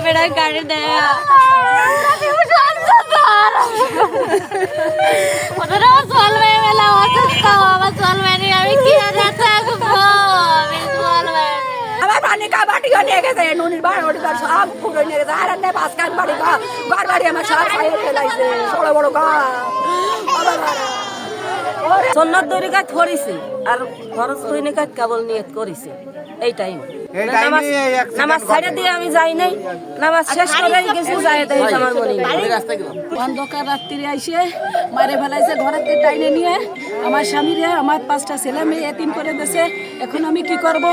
বেড়া গাড়ি দেয় ওটা চলবে মেলা অসুস্থ আমার চলবে নি আমি কি থাকবো আমি চলবে আমার পানি কা বাটিও নিয়ে গেছে নুনির বাড়ি সব পুরো নিয়ে গেছে আর না পাঁচ কান বাড়ি ঘর বাড়ি আমার সব খাইয়ে ফেলাইছে বড় বড় সন্ন্যত দৈরি কাজ করেছি আর খরচ তৈরি কাজ কেবল নিয়ত করেছি এই টাইম নামাজ ছাড়ে দিয়ে আমি যাই নাই নামাজ শেষ করে গেছি যাই দেই আমার মনে অন্ধকার রাত্রি আইসে মারে ফেলাইছে ঘরের টাইনে নিয়ে আমার স্বামীরে আমার 5টা ছেলে মেয়ে এতিম করে দিয়েছে এখন আমি কি করব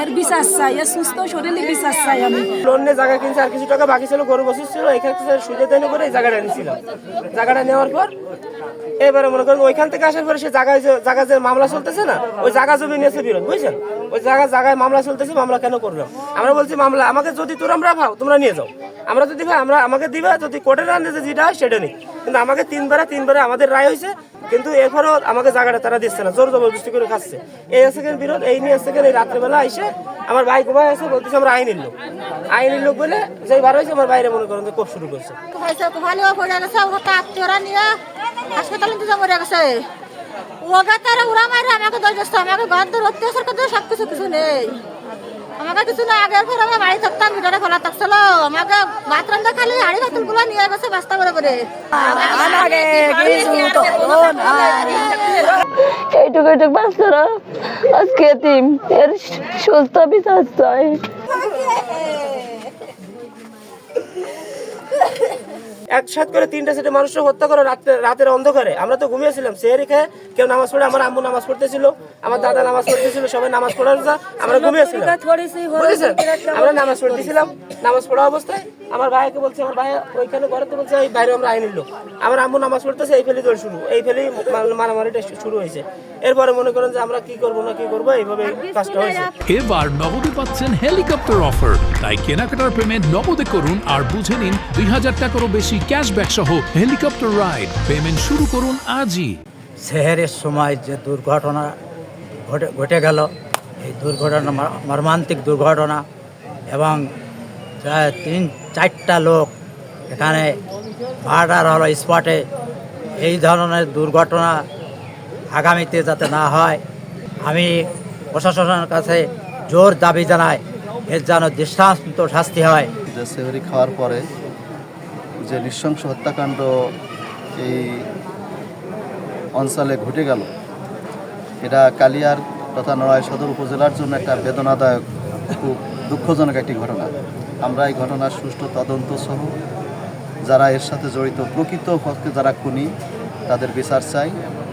এর বিশ্বাস চাই এর সুস্থ শরীরে বিশ্বাস চাই আমি লোনে জায়গা কিনছে আর কিছু টাকা বাকি ছিল গরু বসিস ছিল এখান থেকে সুদে দেনে করে এই জায়গাটা নিয়েছিলাম জায়গাটা নেওয়ার পর এবারে মনে করেন ওইখান থেকে আসার পরে সে জায়গা যে মামলা চলতেছে না ওই জায়গা জমি নিয়েছে বিরোধ বুঝছেন ওই জায়গায় মামলা চলতেছে মামলা কেন করলাম আমরা বলছি মামলা আমাকে যদি তোমরা ভাও তোমরা নিয়ে যাও আমরা যদি ভাই আমরা আমাকে দিবা যদি কোর্টের রান যেটা হয় সেটা নেই কিন্তু আমাকে তিনবারে আমাদের রায় হয়েছে কিন্তু এরপরও আমাকে জায়গাটা তারা দিচ্ছে না জোর জবরদস্তি করে খাচ্ছে এই আছে বিরোধ এই নিয়ে আসছে এই রাত্রেবেলা এসে আমার ভাই ঘুমায় আছে বলতেছে আমরা আইনের লোক বলে যেই বার হয়েছে আমার বাইরে মনে করেন যে কোপ শুরু করছে আত্মীয়রা নিয়ে হাসপাতালে মরে গেছে ওগা তারা উড়া মারে আমাকে দশ আমাকে গন্ধ অত্যাচার করতে সবকিছু কিছু নেই আমাকে কিছু না আগের পর আমার বাড়ি থাকতাম ভিতরে খোলা থাকছিল আমাকে বাথরুমটা খালি হাড়ি বাতুলগুলো নিয়ে গেছে বস্তা করে এইটুকু বাচ্চারা আজকে এতিম এর সুস্থ বিচার চাই একসাথে করে 3টা সেটে মানুষকে হত্যা করে রাতের অন্ধকারে আমরা তো ঘুমিয়েছিলাম সেহেরি খেয়ে কেউ নামাজ পড়ে আমার আম্মু নামাজ পড়তেছিল আমার দাদা নামাজ পড়তেছিল সবাই নামাজ পড়ার আমরা ঘুমিয়েছিলাম বুঝেছেন আমরা নামাজ পড়তেছিলাম নামাজ পড়া অবস্থায় আমার ভাইকে বলছে আমার ভাই ওইখানে ঘরে তো বলছে এই বাইরে আমরা আইনির লোক আমার আম্মু নামাজ পড়তেছে এই ফেলি দৌড় শুরু এই ফেলি মারামারিটা শুরু হয়েছে এরপরে মনে করেন যে আমরা কি করবো না কি করবো এইভাবে কাজটা হয়েছে এবার নগদে পাচ্ছেন হেলিকপ্টার অফার তাই কেনাকাটার পেমেন্ট নগদে করুন আর বুঝে নিন 2000 টাকারও বেশি ক্যাশব্যাক সহ হেলিকপ্টার রাইড পেমেন্ট শুরু করুন আজই শহরের সময় যে দুর্ঘটনা ঘটে গেল এই দুর্ঘটনা মর্মান্তিক দুর্ঘটনা এবং 3-4টা লোক এখানে মার্ডার হলো স্পটে এই ধরনের দুর্ঘটনা আগামীতে যাতে না হয় আমি প্রশাসনের কাছে জোর দাবি জানাই এর যেন দৃষ্টান্ত শাস্তি হয় যে সেহরি খাওয়ার পরে যে নৃশংস হত্যাকাণ্ড এই অঞ্চলে ঘটে গেল এটা কালিয়ার তথা নড়াইল সদর উপজেলার জন্য একটা বেদনাদায়ক খুব দুঃখজনক একটি ঘটনা আমরা এই ঘটনার সুষ্ঠু তদন্ত সহ যারা এর সাথে জড়িত প্রকৃত পক্ষে যারা খুনি তাদের বিচার চাই